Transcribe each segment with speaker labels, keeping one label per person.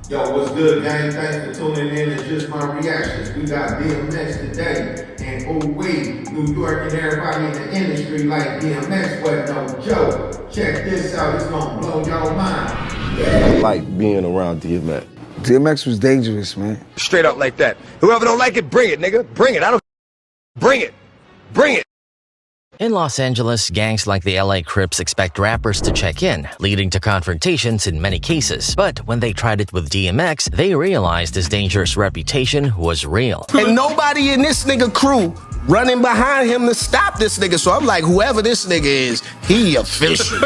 Speaker 1: Yo, what's good, gang? Thanks for tuning in. It's just my reactions. We got DMX today. And oh wait, New York and everybody in the industry like DMX, but no joke. Check this out, it's gonna blow your mind.
Speaker 2: I like being around DMX.
Speaker 3: DMX was dangerous, man.
Speaker 4: Straight up like that. Whoever don't like it, bring it, nigga. Bring it. I don't. Bring it. Bring it.
Speaker 5: In Los Angeles, gangs like the LA Crips expect rappers to check in, leading to confrontations in many cases. But when they tried it with DMX, they realized his dangerous reputation was real.
Speaker 6: And nobody in this nigga crew running behind him to stop this nigga. So I'm like, whoever this nigga is, he official.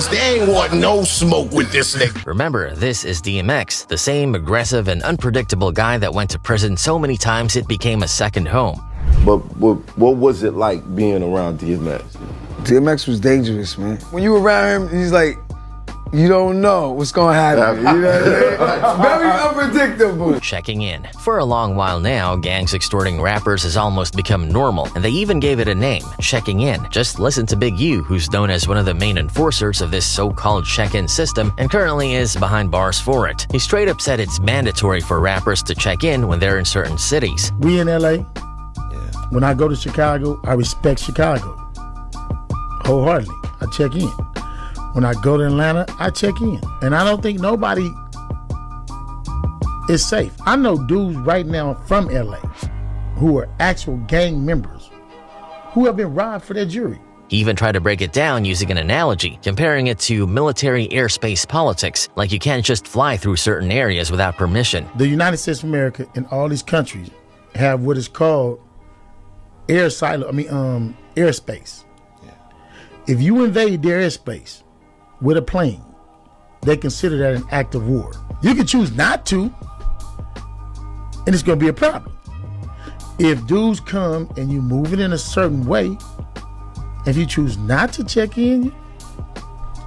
Speaker 6: They ain't want no smoke with this nigga.
Speaker 5: Remember, this is DMX, the same aggressive and unpredictable guy that went to prison so many times it became a second home.
Speaker 2: But what was it like being around DMX?
Speaker 3: DMX was dangerous, man. When you around him, he's like, you don't know what's gonna happen. You know what I mean? Very unpredictable.
Speaker 5: Checking in. For a long while now, gangs extorting rappers has almost become normal, and they even gave it a name, checking in. Just listen to Big U, who's known as one of the main enforcers of this so-called check-in system and currently is behind bars for it. He straight up said it's mandatory for rappers to check in when they're in certain cities.
Speaker 7: We in LA. When I go to Chicago, I respect Chicago wholeheartedly. I check in. When I go to Atlanta, I check in. And I don't think nobody is safe. I know dudes right now from LA who are actual gang members who have been robbed for their jewelry.
Speaker 5: He even tried to break it down using an analogy, comparing it to military airspace politics, like you can't just fly through certain areas without permission.
Speaker 7: The United States of America and all these countries have what is called airspace. Yeah. If you invade their airspace with a plane, they consider that an act of war. You can choose not to, and it's gonna be a problem. If dudes come and you move it in a certain way, if you choose not to check in,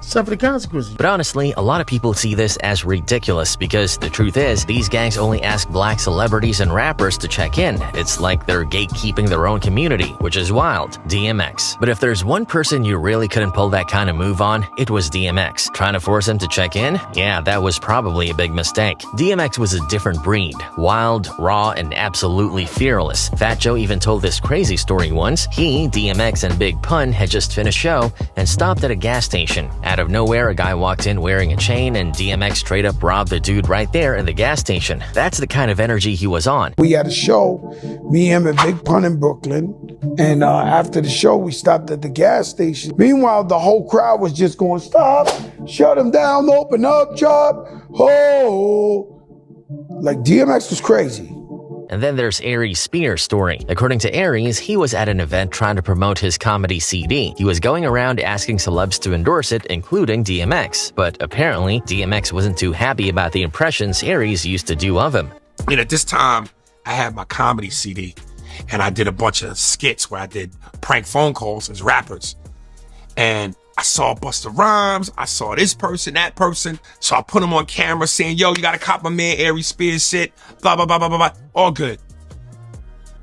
Speaker 7: suffer the consequences.
Speaker 5: But honestly, a lot of people see this as ridiculous because the truth is, these gangs only ask black celebrities and rappers to check in. It's like they're gatekeeping their own community, which is wild. DMX. But if there's one person you really couldn't pull that kind of move on, it was DMX. Trying to force him to check in? Yeah, that was probably a big mistake. DMX was a different breed. Wild, raw, and absolutely fearless. Fat Joe even told this crazy story once. He, DMX, and Big Pun had just finished a show and stopped at a gas station. Out of nowhere, a guy walked in wearing a chain and DMX straight up robbed the dude right there in the gas station. That's the kind of energy he was on.
Speaker 8: We had a show, me, him, and Big Pun in Brooklyn. And after the show, we stopped at the gas station. Meanwhile, the whole crowd was just going, stop, shut him down, open up, chop, ho. Like DMX was crazy.
Speaker 5: And then there's Aries Spears' story. According to Aries, he was at an event trying to promote his comedy CD. He was going around asking celebs to endorse it, including DMX. But apparently, DMX wasn't too happy about the impressions Aries used to do of him.
Speaker 6: And at this time, I had my comedy CD, and I did a bunch of skits where I did prank phone calls as rappers. And I saw Busta Rhymes, I saw this person, that person. So I put him on camera saying, yo, you gotta cop my man Aries Spears shit, blah, blah, blah, blah, blah, blah. All good.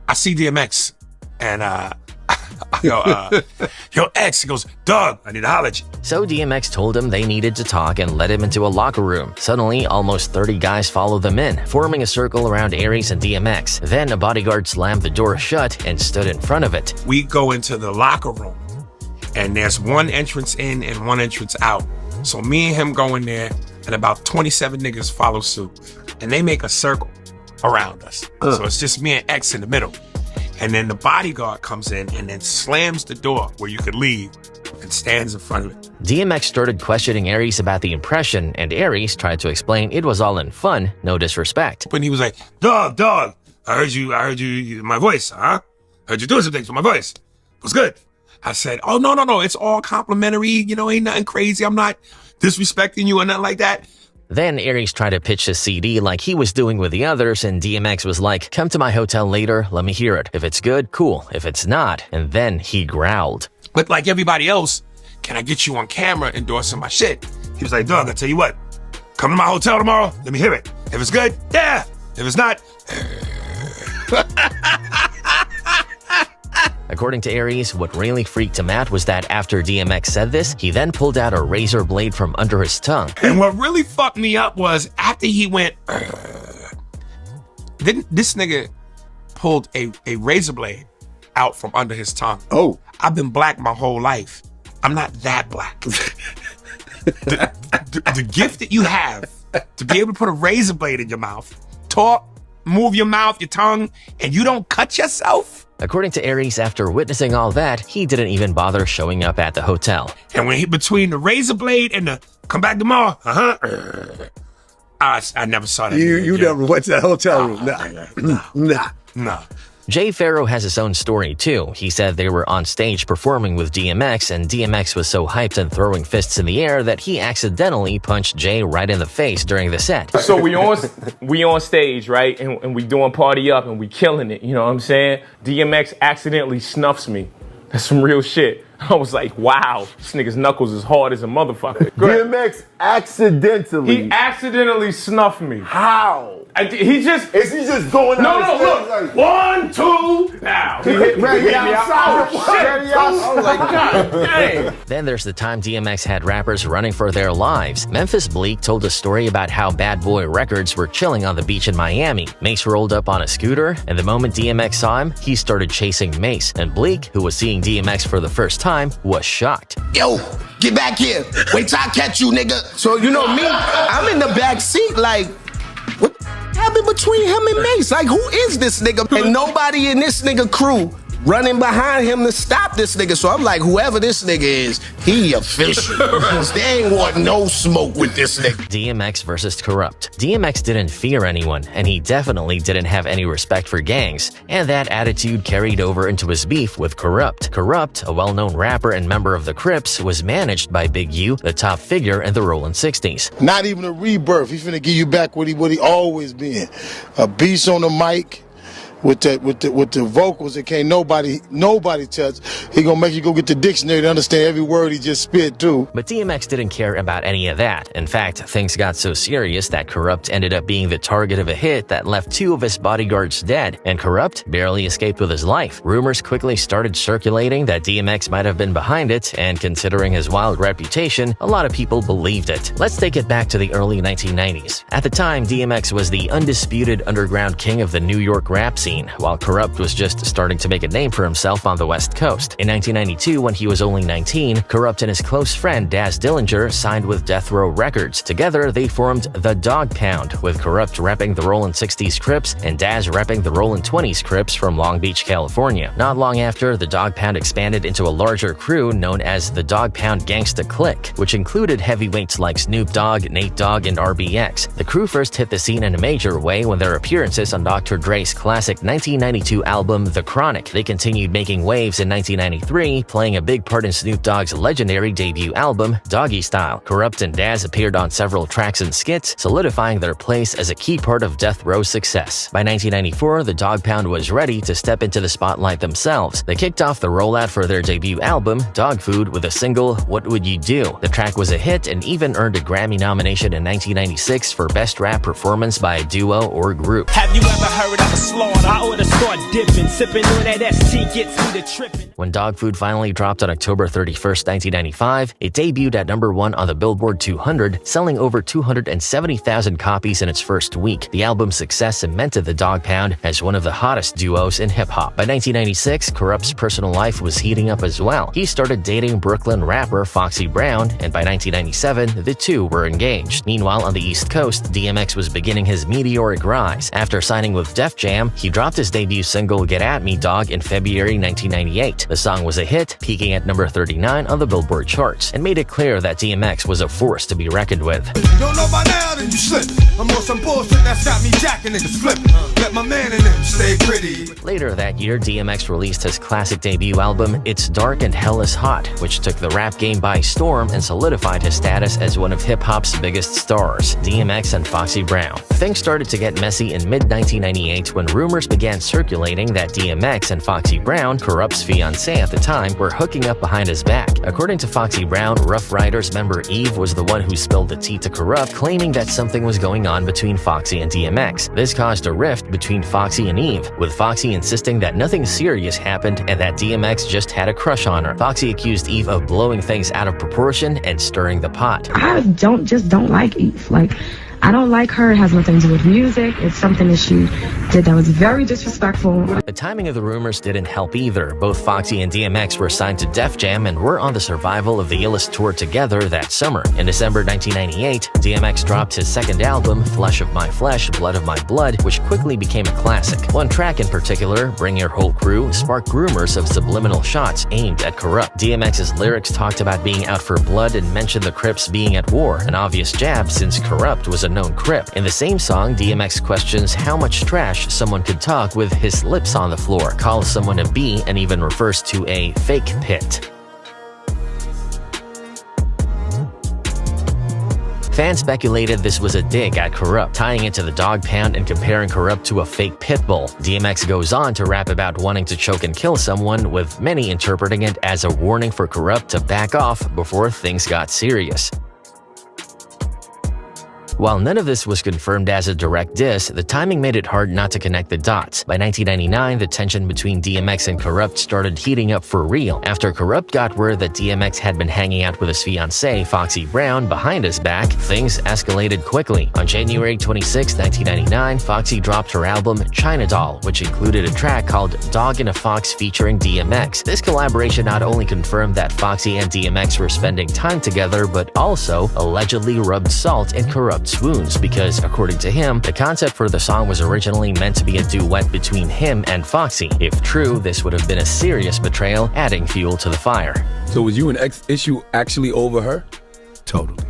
Speaker 6: I see DMX and yo, X, he goes, Doug, I need to holler at you.
Speaker 5: So DMX told him they needed to talk and led him into a locker room. Suddenly, almost 30 guys followed them in, forming a circle around Aries and DMX. Then a bodyguard slammed the door shut and stood in front of it.
Speaker 6: We go into the locker room. And there's one entrance in and one entrance out. So me and him go in there, and about 27 niggas follow suit. And they make a circle around us. So it's just me and X in the middle. And then the bodyguard comes in and then slams the door where you could leave and stands in front of it.
Speaker 5: DMX started questioning Aries about the impression, and Aries tried to explain it was all in fun, no disrespect.
Speaker 6: When he was like, Dog, I heard you, my voice, huh? Heard you doing some things with my voice. It was good. I said, oh, no, it's all complimentary. You know, ain't nothing crazy. I'm not disrespecting you or nothing like that.
Speaker 5: Then Aries tried to pitch his CD like he was doing with the others, and DMX was like, come to my hotel later, let me hear it. If it's good, cool. If it's not, and then he growled.
Speaker 6: But like everybody else, can I get you on camera endorsing my shit? He was like, Doug, I tell you what, come to my hotel tomorrow, let me hear it. If it's good, yeah. If it's not,
Speaker 5: According to Aries, what really freaked him out was that after DMX said this, he then pulled out a razor blade from under his tongue.
Speaker 6: And what really fucked me up was after he went, then this nigga pulled a razor blade out from under his tongue.
Speaker 2: Oh.
Speaker 6: I've been black my whole life. I'm not that black. the gift that you have to be able to put a razor blade in your mouth, talk, move your mouth, your tongue, and you don't cut yourself?
Speaker 5: According to Aries, after witnessing all that, he didn't even bother showing up at the hotel.
Speaker 6: And when he, between the razor blade and the come back tomorrow, I never saw that.
Speaker 2: You never went to that hotel room. Nah.
Speaker 5: Jay Pharoah has his own story too. He said they were on stage performing with DMX, and DMX was so hyped and throwing fists in the air that he accidentally punched Jay right in the face during the set.
Speaker 9: So we on stage, right? And we doing Party Up and we killing it, you know what I'm saying? DMX accidentally snuffs me. That's some real shit. I was like, wow, this nigga's knuckles is hard as a motherfucker.
Speaker 2: DMX accidentally.
Speaker 9: He accidentally snuffed me.
Speaker 2: How?
Speaker 9: Is he just
Speaker 2: going
Speaker 9: No,
Speaker 2: out
Speaker 9: look.
Speaker 2: like,
Speaker 9: 1, 2, now. He hit me.
Speaker 2: outside.
Speaker 9: I was like, God dang.
Speaker 5: Then there's the time DMX had rappers running for their lives. Memphis Bleek told a story about how Bad Boy Records were chilling on the beach in Miami. Mace rolled up on a scooter, and the moment DMX saw him, he started chasing Mace. And Bleek, who was seeing DMX for the first time, was shocked.
Speaker 10: Yo, get back here. Wait till I catch you, nigga. So, you know me, I'm in the back seat like, what happened between him and Mace? Like, who is this nigga? And nobody in this nigga crew running behind him to stop this nigga. So I'm like, whoever this nigga is, he official. They ain't want no smoke with this nigga.
Speaker 5: DMX versus Corrupt. DMX didn't fear anyone, and he definitely didn't have any respect for gangs, and that attitude carried over into his beef with Corrupt. Corrupt, a well-known rapper and member of the Crips, was managed by Big U, the top figure in the Rollin' 60s.
Speaker 7: Not even a rebirth. He's finna give you back what he always been. A beast on the mic. With the vocals that can't nobody touch. He gonna make you go get the dictionary to understand every word he just spit too.
Speaker 5: But DMX didn't care about any of that. In fact, things got so serious that Corrupt ended up being the target of a hit that left 2 of his bodyguards dead, and Corrupt barely escaped with his life. Rumors quickly started circulating that DMX might have been behind it, and considering his wild reputation, a lot of people believed it. Let's take it back to the early 1990s. At the time, DMX was the undisputed underground king of the New York rap scene, while Corrupt was just starting to make a name for himself on the West Coast. In 1992, when he was only 19, Corrupt and his close friend Daz Dillinger signed with Death Row Records. Together, they formed the Dog Pound, with Corrupt repping the Rollin' 60s Crips and Daz repping the Rollin' 20s Crips from Long Beach, California. Not long after, the Dog Pound expanded into a larger crew known as the Dog Pound Gangsta Clique, which included heavyweights like Snoop Dogg, Nate Dogg, and RBX. The crew first hit the scene in a major way when their appearances on Dr. Dre's classic 1992 album The Chronic. They continued making waves in 1993, playing a big part in Snoop Dogg's legendary debut album, Doggy Style. Corrupt and Daz appeared on several tracks and skits, solidifying their place as a key part of Death Row's success. By 1994, the Dog Pound was ready to step into the spotlight themselves. They kicked off the rollout for their debut album, Dog Food, with a single, What Would You Do? The track was a hit and even earned a Grammy nomination in 1996 for Best Rap Performance by a Duo or Group.
Speaker 11: Have you ever heard of a slaughter? I oughta start dipping, sipping on that ST gets me to tripping.
Speaker 5: When Dog Food finally dropped on October 31st, 1995, it debuted at #1 on the Billboard 200, selling over 270,000 copies in its first week. The album's success cemented the Dog Pound as one of the hottest duos in hip-hop. By 1996, Corrupt's personal life was heating up as well. He started dating Brooklyn rapper Foxy Brown, and by 1997, the two were engaged. Meanwhile, on the East Coast, DMX was beginning his meteoric rise. After signing with Def Jam, he dropped his debut single Get At Me Dog in February 1998. The song was a hit, peaking at number 39 on the Billboard charts, and made it clear that DMX was a force to be reckoned with.
Speaker 4: Don't know by now, then you slippin'. I'm on some bullshit that's got me jacking niggas flippin'. Let my man in them stay pretty.
Speaker 5: Later that year, DMX released his classic debut album, It's Dark and Hell is Hot, which took the rap game by storm and solidified his status as one of hip-hop's biggest stars, DMX and Foxy Brown. Things started to get messy in mid-1998 when rumors began circulating that DMX and Foxy Brown, Corrupt's fiancée at the time, were hooking up behind his back. According to Foxy Brown, Rough Riders member Eve was the one who spilled the tea to Corrupt, claiming that something was going on between between Foxy and DMX. This caused a rift between Foxy and Eve, with Foxy insisting that nothing serious happened and that DMX just had a crush on her. Foxy accused Eve of blowing things out of proportion and stirring the pot.
Speaker 12: I don't like Eve. I don't like her. It has nothing to do with music. It's something that she did that was very disrespectful.
Speaker 5: The timing of the rumors didn't help either. Both Foxy and DMX were signed to Def Jam and were on the Survival of the Illest tour together that summer. In December 1998, DMX dropped his second album, Flesh of My Flesh, Blood of My Blood, which quickly became a classic. One track in particular, Bring Your Whole Crew, sparked rumors of subliminal shots aimed at Kurupt. DMX's lyrics talked about being out for blood and mentioned the Crips being at war, an obvious jab since Kurupt was a known Crip. In the same song, DMX questions how much trash someone could talk with his lips on the floor, calls someone a B, and even refers to a fake pit. Fans speculated this was a dig at Kurupt, tying it to the dog pound and comparing Kurupt to a fake pit bull. DMX goes on to rap about wanting to choke and kill someone, with many interpreting it as a warning for Kurupt to back off before things got serious. While none of this was confirmed as a direct diss, the timing made it hard not to connect the dots. By 1999, the tension between DMX and Kurupt started heating up for real. After Kurupt got word that DMX had been hanging out with his fiancée, Foxy Brown, behind his back, things escalated quickly. On January 26, 1999, Foxy dropped her album China Doll, which included a track called Dog and a Fox featuring DMX. This collaboration not only confirmed that Foxy and DMX were spending time together, but also allegedly rubbed salt in Kurupt's wounds, because according to him, the concept for the song was originally meant to be a duet between him and Foxy. If true, this would have been a serious betrayal, adding fuel to the fire.
Speaker 13: So was you and X issue actually over her?
Speaker 14: Totally.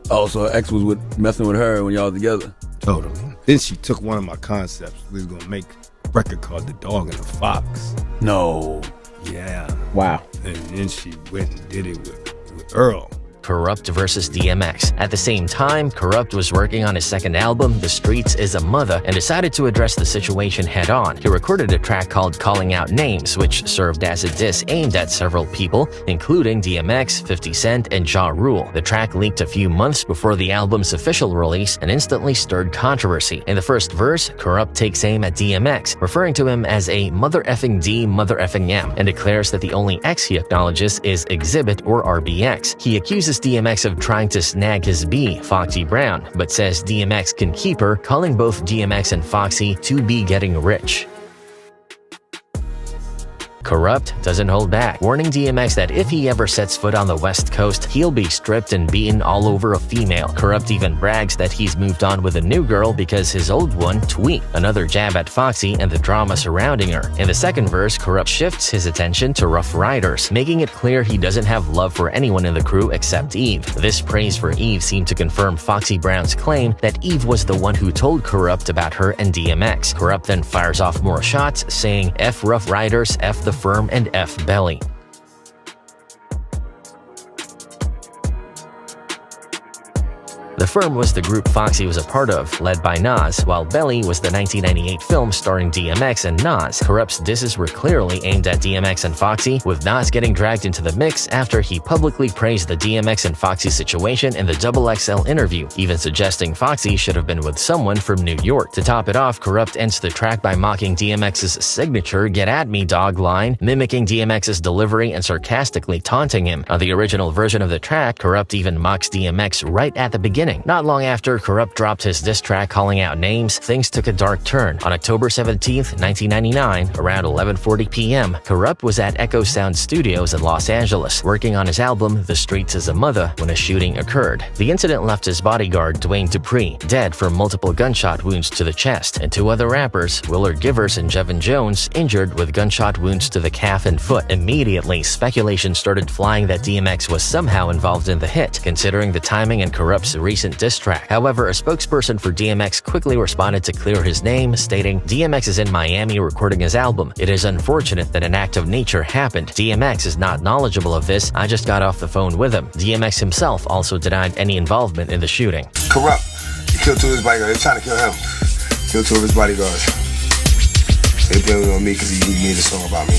Speaker 13: Oh, so X was messing with her when y'all was together?
Speaker 14: Totally. Then she took one of my concepts. We was gonna make a record called The Dog and the Fox.
Speaker 13: No.
Speaker 14: Yeah.
Speaker 13: Wow.
Speaker 14: And then she went and did it with Earl.
Speaker 5: Kurupt versus DMX. At the same time, Kurupt was working on his second album, The Streets Is a Mother, and decided to address the situation head-on. He recorded a track called Calling Out Names, which served as a diss aimed at several people, including DMX, 50 Cent, and Ja Rule. The track leaked a few months before the album's official release and instantly stirred controversy. In the first verse, Kurupt takes aim at DMX, referring to him as a mother effing D, mother effing M, and declares that the only X he acknowledges is Exhibit or RBX. He accuses DMX of trying to snag his B, Foxy Brown, but says DMX can keep her, calling both DMX and Foxy to be getting rich. Kurupt doesn't hold back, warning DMX that if he ever sets foot on the West Coast, he'll be stripped and beaten all over a female. Kurupt even brags that he's moved on with a new girl because his old one, Tweet, another jab at Foxy and the drama surrounding her. In the second verse, Kurupt shifts his attention to Rough Riders, making it clear he doesn't have love for anyone in the crew except Eve. This praise for Eve seemed to confirm Foxy Brown's claim that Eve was the one who told Kurupt about her and DMX. Kurupt then fires off more shots, saying F Rough Riders, F the Firm, and F Belly. The Firm was the group Foxy was a part of, led by Nas, while Belly was the 1998 film starring DMX and Nas. Kurupt's disses were clearly aimed at DMX and Foxy, with Nas getting dragged into the mix after he publicly praised the DMX and Foxy situation in the XXL interview, even suggesting Foxy should have been with someone from New York. To top it off, Kurupt ends the track by mocking DMX's signature "Get at me, dog" line, mimicking DMX's delivery and sarcastically taunting him. On the original version of the track, Kurupt even mocks DMX right at the beginning. Not long after Kurupt dropped his diss track Calling Out Names, things took a dark turn. On October 17th, 1999, around 11:40 p.m., Kurupt was at Echo Sound Studios in Los Angeles, working on his album The Streets Is a Mother, when a shooting occurred. The incident left his bodyguard, Dwayne Dupree, dead from multiple gunshot wounds to the chest, and two other rappers, Willard Givers and Jevin Jones, injured with gunshot wounds to the calf and foot. Immediately, speculation started flying that DMX was somehow involved in the hit, considering the timing and Kurupt's recent diss track. However, a spokesperson for DMX quickly responded to clear his name, stating, "DMX is in Miami recording his album. It is unfortunate that an act of nature happened. DMX is not knowledgeable of this. I just got off the phone with him." DMX himself also denied any involvement in the shooting.
Speaker 15: Kurupt. He killed two of his bodyguards. They're trying to kill him. Killed two of his bodyguards. They blamed it on me because he made a song about me.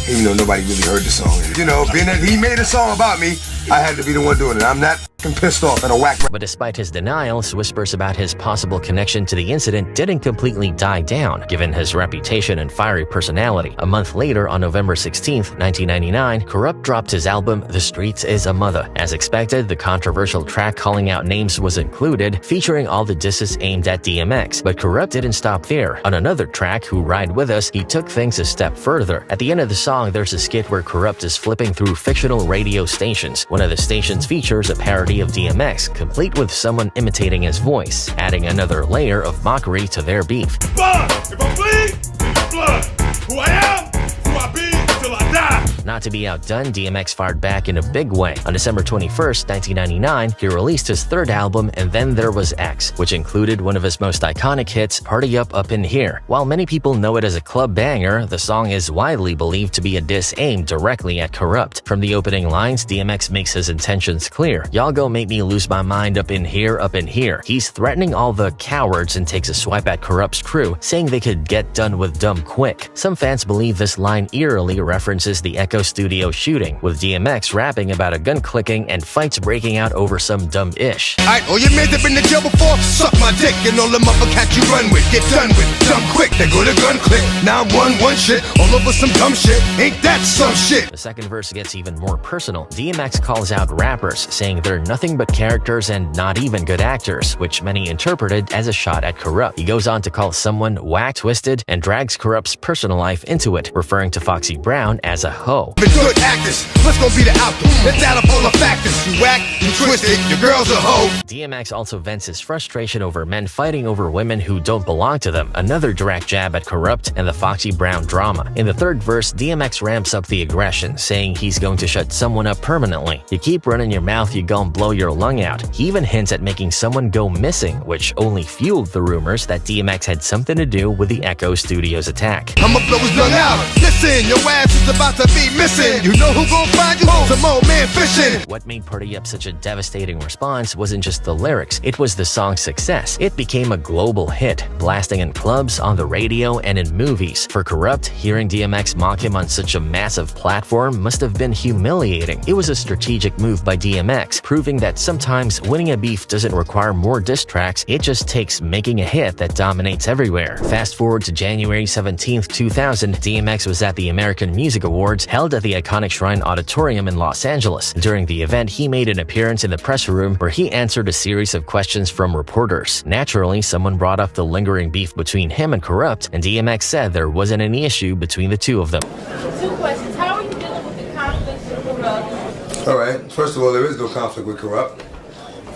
Speaker 15: Even though nobody really heard the song. You know, being that he made a song about me, I had to be the one doing it. I'm not pissed off and a whack.
Speaker 5: But despite his denials, whispers about his possible connection to the incident didn't completely die down, given his reputation and fiery personality. A month later, on November 16th, 1999, Kurupt dropped his album The Streets Is a Mother. As expected, the controversial track Calling Out Names was included, featuring all the disses aimed at DMX. But Kurupt didn't stop there. On another track, Who Ride With Us, he took things a step further. At the end of the song, there's a skit where Kurupt is flipping through fictional radio stations. One of the stations features a parody of DMX, complete with someone imitating his voice, adding another layer of mockery to their beef.
Speaker 4: Blood! If I bleed, blood! Who I am, who I be, till I die!
Speaker 5: Not to be outdone, DMX fired back in a big way. On December 21st, 1999, he released his third album, And Then There Was X, which included one of his most iconic hits, Party Up Up In Here. While many people know it as a club banger, the song is widely believed to be a diss aimed directly at Kurupt. From the opening lines, DMX makes his intentions clear. Y'all go make me lose my mind up in here, up in here. He's threatening all the cowards and takes a swipe at Kurupt's crew, saying they could get done with dumb quick. Some fans believe this line eerily references the Echo Studio shooting, with DMX rapping about a gun clicking and fights breaking out over some dumb ish.
Speaker 4: Alright, all your men that been to jail before, suck my dick, and all them other cats you run with, get done with, dumb quick, they go to gun click, 911 shit, all over some dumb shit, ain't that some shit?
Speaker 5: The second verse gets even more personal. DMX calls out rappers, saying they're nothing but characters and not even good actors, which many interpreted as a shot at Kurupt. He goes on to call someone whack twisted and drags Kurupt's personal life into it, referring to Foxy Brown as a hoe.
Speaker 4: The good actors, what's gonna be the outcome? It's out of all the factors. You whack, you twisted, your girl's a hoe.
Speaker 5: DMX also vents his frustration over men fighting over women who don't belong to them, another direct jab at Kurupt and the Foxy Brown drama. In the third verse, DMX ramps up the aggression, saying he's going to shut someone up permanently. You keep running your mouth, you gon' blow your lung out. He even hints at making someone go missing, which only fueled the rumors that DMX had something to do with the Echo Studios attack.
Speaker 4: I'ma blow his lung out. Listen, your ass is about to be missing. You know who gon' find you? Some old man fishing.
Speaker 5: What made Party Up such a devastating response wasn't just the lyrics, it was the song's success. It became a global hit, blasting in clubs, on the radio, and in movies. For Kurupt, hearing DMX mock him on such a massive platform must have been humiliating. It was a strategic move by DMX, proving that sometimes winning a beef doesn't require more diss tracks, it just takes making a hit that dominates everywhere. Fast forward to January 17th, 2000, DMX was at the American Music Awards, held at the iconic Shrine Auditorium in Los Angeles. During the event, he made an appearance in the press room where he answered a series of questions from reporters. Naturally, someone brought up the lingering beef between him and Kurupt, and DMX said there wasn't any issue between the two of them.
Speaker 16: Two questions. How are you dealing with the conflict with Kurupt?
Speaker 15: All right. First of all, there is no conflict with Kurupt.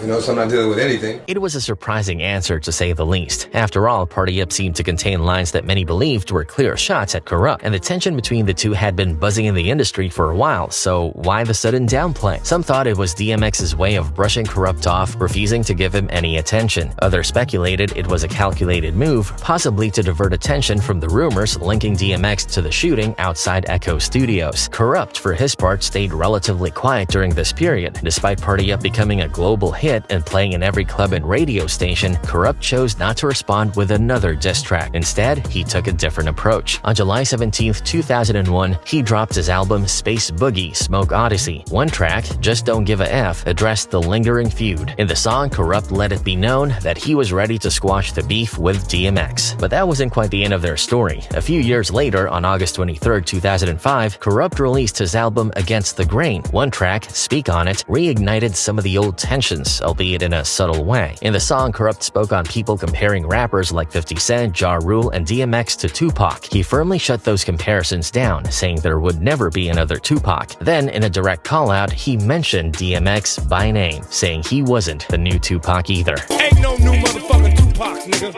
Speaker 15: You know, so I'm not dealing with anything.
Speaker 5: It was a surprising answer, to say the least. After all, Party Up seemed to contain lines that many believed were clear shots at Kurupt, and the tension between the two had been buzzing in the industry for a while, so why the sudden downplay? Some thought it was DMX's way of brushing Kurupt off, refusing to give him any attention. Others speculated it was a calculated move, possibly to divert attention from the rumors linking DMX to the shooting outside Echo Studios. Kurupt, for his part, stayed relatively quiet during this period. Despite Party Up becoming a global hit and playing in every club and radio station, Kurupt chose not to respond with another diss track. Instead, he took a different approach. On July 17, 2001, he dropped his album Space Boogie Smoke Odyssey. One track, Just Don't Give a F, addressed the lingering feud. In the song, Kurupt let it be known that he was ready to squash the beef with DMX. But that wasn't quite the end of their story. A few years later, on August 23, 2005, Kurupt released his album Against the Grain. One track, Speak On It, reignited some of the old tensions, albeit in a subtle way. In the song, Kurupt spoke on people comparing rappers like 50 Cent, Ja Rule, and DMX to Tupac. He firmly shut those comparisons down, saying there would never be another Tupac. Then, in a direct call-out, he mentioned DMX by name, saying he wasn't the new Tupac either.
Speaker 4: Ain't no new motherfucking Tupac, nigga.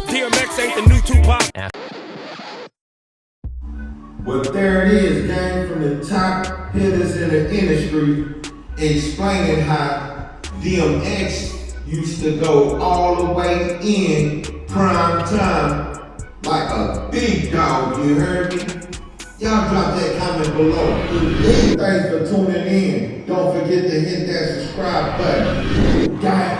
Speaker 4: DMX ain't the new Tupac.
Speaker 1: Well, there it is, gang, from the top hitters in the industry, explaining how DMX used to go all the way in prime time like a big dog, you heard me? Y'all drop that comment below. Thanks for tuning in. Don't forget to hit that subscribe button. Guy.